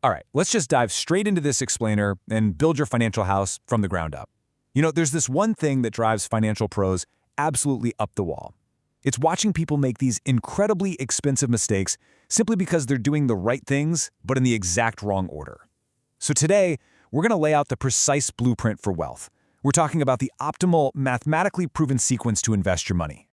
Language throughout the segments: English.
All right, let's just dive straight into this explainer and build your financial house from the ground up. There's this one thing that drives financial pros absolutely up the wall. It's watching people make these incredibly expensive mistakes simply because they're doing the right things, but in the exact wrong order. So today, we're going to lay out the precise blueprint for wealth. We're talking about the optimal, mathematically proven sequence to invest your money.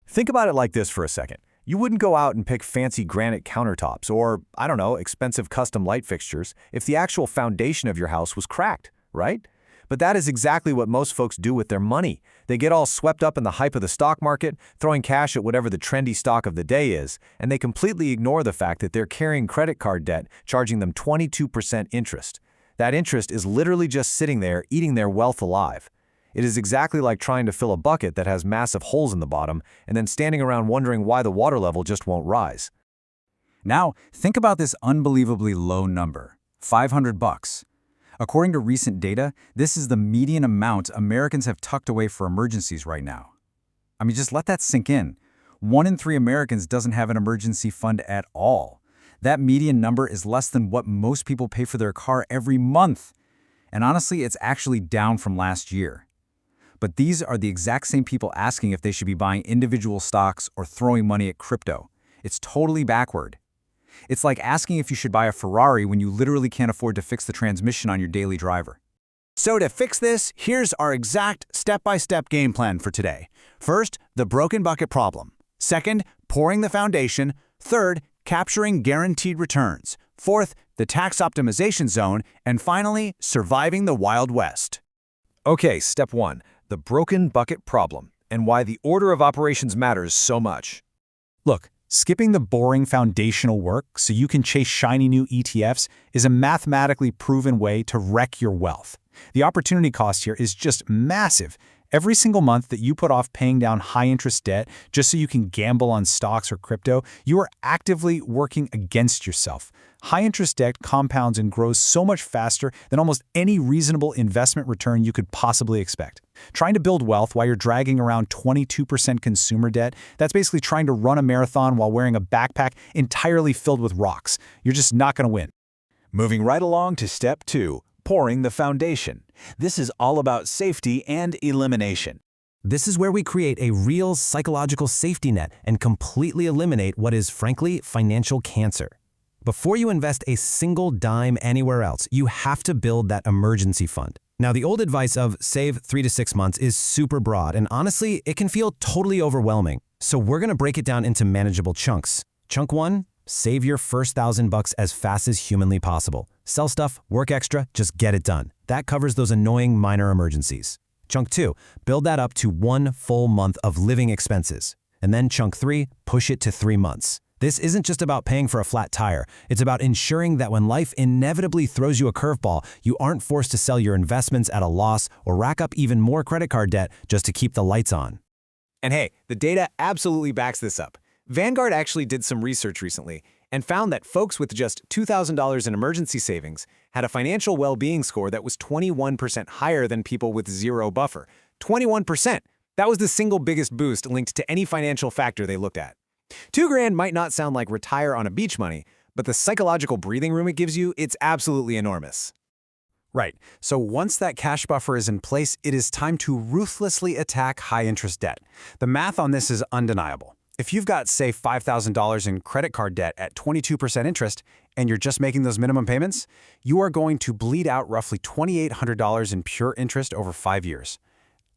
Think about it like this for a second. You wouldn't go out and pick fancy granite countertops or, I don't know, expensive custom light fixtures if the actual foundation of your house was cracked, right? But that is exactly what most folks do with their money. They get all swept up in the hype of the stock market, throwing cash at whatever the trendy stock of the day is, and they completely ignore the fact that they're carrying credit card debt, charging them 22% interest. That interest is literally just sitting there, eating their wealth alive. It is exactly like trying to fill a bucket that has massive holes in the bottom and then standing around wondering why the water level just won't rise. Now, think about this unbelievably low number, $500. According to recent data, this is the median amount Americans have tucked away for emergencies right now. I mean, just let that sink in. 1 in 3 Americans doesn't have an emergency fund at all. That median number is less than what most people pay for their car every month. And honestly, it's actually down from last year. But these are the exact same people asking if they should be buying individual stocks or throwing money at crypto. It's totally backward. It's like asking if you should buy a Ferrari when you literally can't afford to fix the transmission on your daily driver. So to fix this, here's our exact step-by-step game plan for today. First, the broken bucket problem. Second, pouring the foundation. Third, capturing guaranteed returns. Fourth, the tax optimization zone. And finally, surviving the Wild West. Okay, step 1, the broken bucket problem, and why the order of operations matters so much. Look, skipping the boring foundational work so you can chase shiny new ETFs is a mathematically proven way to wreck your wealth. The opportunity cost here is just massive. Every single month that you put off paying down high-interest debt just so you can gamble on stocks or crypto, you are actively working against yourself. High-interest debt compounds and grows so much faster than almost any reasonable investment return you could possibly expect. Trying to build wealth while you're dragging around 22% consumer debt, that's basically trying to run a marathon while wearing a backpack entirely filled with rocks. You're just not going to win. Moving right along to step 2, pouring the foundation. This is all about safety and elimination. This is where we create a real psychological safety net and completely eliminate what is, frankly, financial cancer. Before you invest a single dime anywhere else, you have to build that emergency fund. Now, the old advice of save 3 to 6 months is super broad, and honestly, it can feel totally overwhelming. So we're going to break it down into manageable chunks. Chunk 1, save your first $1,000 as fast as humanly possible. Sell stuff, work extra, just get it done. That covers those annoying minor emergencies. Chunk 2, build that up to 1 full month of living expenses. And then chunk 3, push it to 3 months. This isn't just about paying for a flat tire. It's about ensuring that when life inevitably throws you a curveball, you aren't forced to sell your investments at a loss or rack up even more credit card debt just to keep the lights on. And hey, the data absolutely backs this up. Vanguard actually did some research recently and found that folks with just $2,000 in emergency savings had a financial well-being score that was 21% higher than people with zero buffer. 21%! That was the single biggest boost linked to any financial factor they looked at. $2,000 might not sound like retire on a beach money, but the psychological breathing room it gives you, it's absolutely enormous. Right, so once that cash buffer is in place, it is time to ruthlessly attack high-interest debt. The math on this is undeniable. If you've got, say, $5,000 in credit card debt at 22% interest, and you're just making those minimum payments, you are going to bleed out roughly $2,800 in pure interest over 5 years.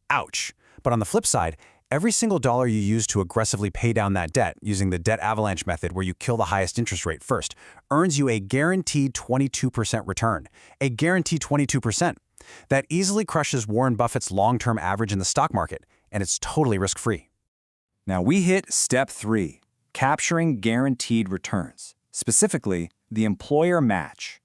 Ouch! But on the flip side, every single dollar you use to aggressively pay down that debt, using the debt avalanche method where you kill the highest interest rate first, earns you a guaranteed 22% return. A guaranteed 22%. That easily crushes Warren Buffett's long-term average in the stock market, and it's totally risk-free. Now we hit step 3, capturing guaranteed returns, specifically the employer match.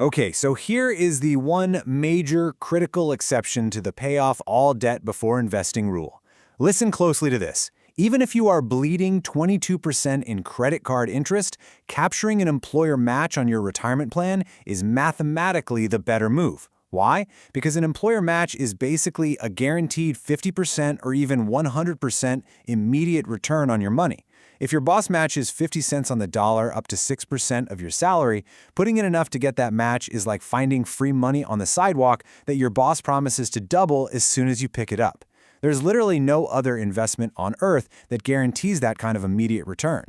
Okay, so here is the one major critical exception to the pay off all debt before investing rule. Listen closely to this. Even if you are bleeding 22% in credit card interest, capturing an employer match on your retirement plan is mathematically the better move. Why? Because an employer match is basically a guaranteed 50% or even 100% immediate return on your money. If your boss matches 50 cents on the dollar up to 6% of your salary, putting in enough to get that match is like finding free money on the sidewalk that your boss promises to double as soon as you pick it up. There's literally no other investment on earth that guarantees that kind of immediate return.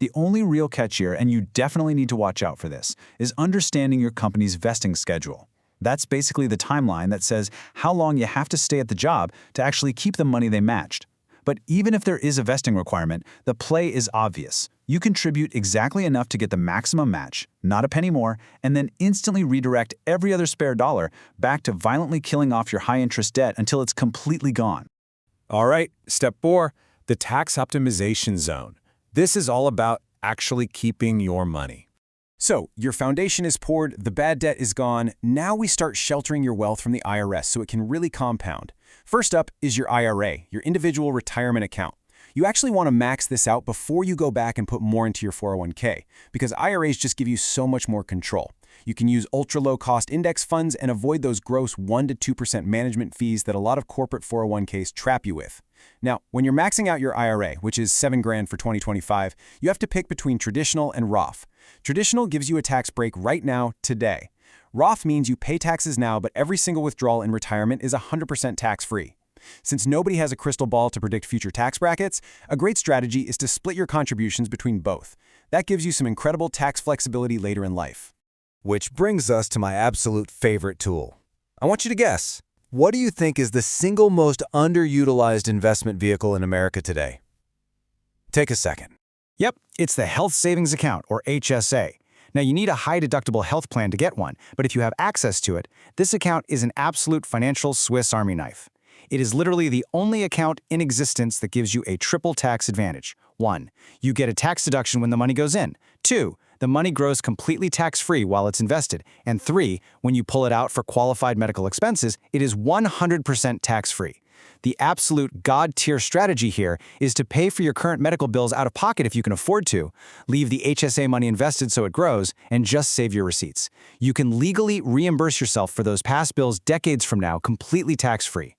The only real catch here, and you definitely need to watch out for this, is understanding your company's vesting schedule. That's basically the timeline that says how long you have to stay at the job to actually keep the money they matched. But even if there is a vesting requirement, the play is obvious. You contribute exactly enough to get the maximum match, not a penny more, and then instantly redirect every other spare dollar back to violently killing off your high-interest debt until it's completely gone. All right, step 4, the tax optimization zone. This is all about actually keeping your money. So, your foundation is poured, the bad debt is gone, now we start sheltering your wealth from the IRS so it can really compound. First up is your IRA, your individual retirement account. You actually want to max this out before you go back and put more into your 401k, because IRAs just give you so much more control. You can use ultra-low-cost index funds and avoid those gross 1% to 2% management fees that a lot of corporate 401ks trap you with. Now, when you're maxing out your IRA, which is $7,000 for 2025, you have to pick between traditional and Roth. Traditional gives you a tax break right now, today. Roth means you pay taxes now, but every single withdrawal in retirement is 100% tax-free. Since nobody has a crystal ball to predict future tax brackets, a great strategy is to split your contributions between both. That gives you some incredible tax flexibility later in life. Which brings us to my absolute favorite tool. I want you to guess. What do you think is the single most underutilized investment vehicle in America today? Take a second. Yep, it's the Health Savings Account, or HSA. Now, you need a high-deductible health plan to get one, but if you have access to it, this account is an absolute financial Swiss Army knife. It is literally the only account in existence that gives you a triple tax advantage. 1. You get a tax deduction when the money goes in. 2. The money grows completely tax-free while it's invested. And 3. When you pull it out for qualified medical expenses, it is 100% tax-free. The absolute god-tier strategy here is to pay for your current medical bills out of pocket if you can afford to, leave the HSA money invested so it grows, and just save your receipts. You can legally reimburse yourself for those past bills decades from now completely tax-free.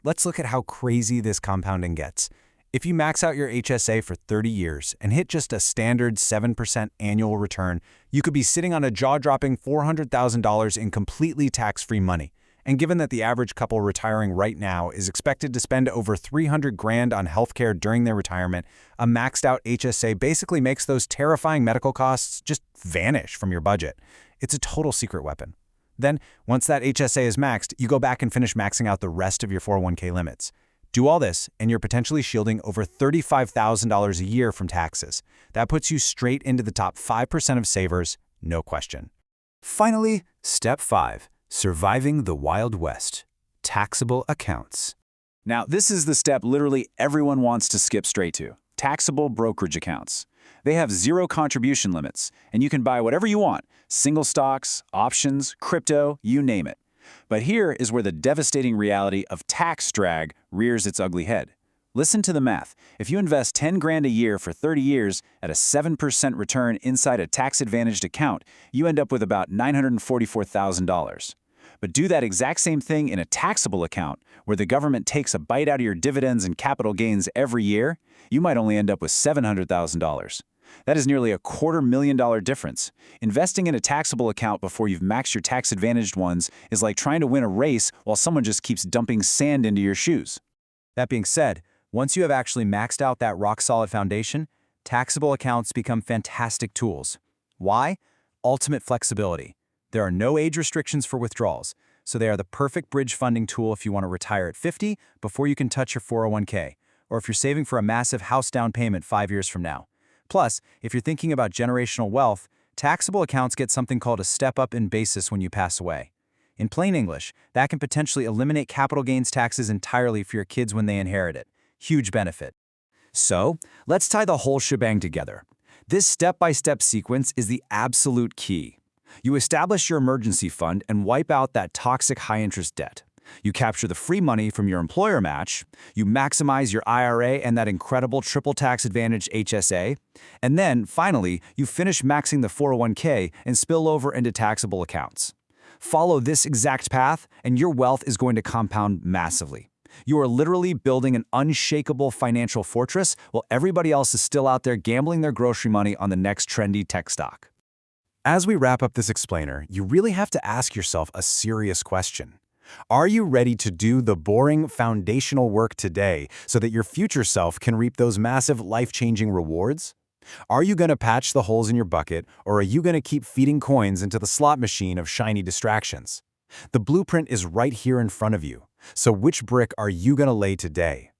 Let's look at how crazy this compounding gets. If you max out your HSA for 30 years and hit just a standard 7% annual return, you could be sitting on a jaw-dropping $400,000 in completely tax-free money. And given that the average couple retiring right now is expected to spend over $300,000 on healthcare during their retirement, a maxed-out HSA basically makes those terrifying medical costs just vanish from your budget. It's a total secret weapon. Then, once that HSA is maxed, you go back and finish maxing out the rest of your 401k limits. Do all this, and you're potentially shielding over $35,000 a year from taxes. That puts you straight into the top 5% of savers, no question. Finally, step 5. Surviving the Wild West. Taxable accounts. Now, this is the step literally everyone wants to skip straight to. Taxable brokerage accounts. They have zero contribution limits, and you can buy whatever you want. Single stocks, options, crypto, you name it. But here is where the devastating reality of tax drag rears its ugly head. Listen to the math. If you invest $10,000 a year for 30 years at a 7% return inside a tax-advantaged account, you end up with about $944,000. But do that exact same thing in a taxable account, where the government takes a bite out of your dividends and capital gains every year, you might only end up with $700,000. That is nearly a $250,000 difference. Investing in a taxable account before you've maxed your tax-advantaged ones is like trying to win a race while someone just keeps dumping sand into your shoes. That being said, once you have actually maxed out that rock-solid foundation, taxable accounts become fantastic tools. Why? Ultimate flexibility. There are no age restrictions for withdrawals, so they are the perfect bridge funding tool if you want to retire at 50 before you can touch your 401k, or if you're saving for a massive house down payment 5 years from now. Plus, if you're thinking about generational wealth, taxable accounts get something called a step-up in basis when you pass away. In plain English, that can potentially eliminate capital gains taxes entirely for your kids when they inherit it. Huge benefit. So, let's tie the whole shebang together. This step-by-step sequence is the absolute key. You establish your emergency fund and wipe out that toxic high-interest debt. You capture the free money from your employer match, you maximize your IRA and that incredible triple tax advantage HSA, and then, finally, you finish maxing the 401k and spill over into taxable accounts. Follow this exact path, and your wealth is going to compound massively. You are literally building an unshakable financial fortress while everybody else is still out there gambling their grocery money on the next trendy tech stock. As we wrap up this explainer, you really have to ask yourself a serious question. Are you ready to do the boring foundational work today so that your future self can reap those massive life-changing rewards? Are you going to patch the holes in your bucket, or are you going to keep feeding coins into the slot machine of shiny distractions? The blueprint is right here in front of you. So which brick are you going to lay today?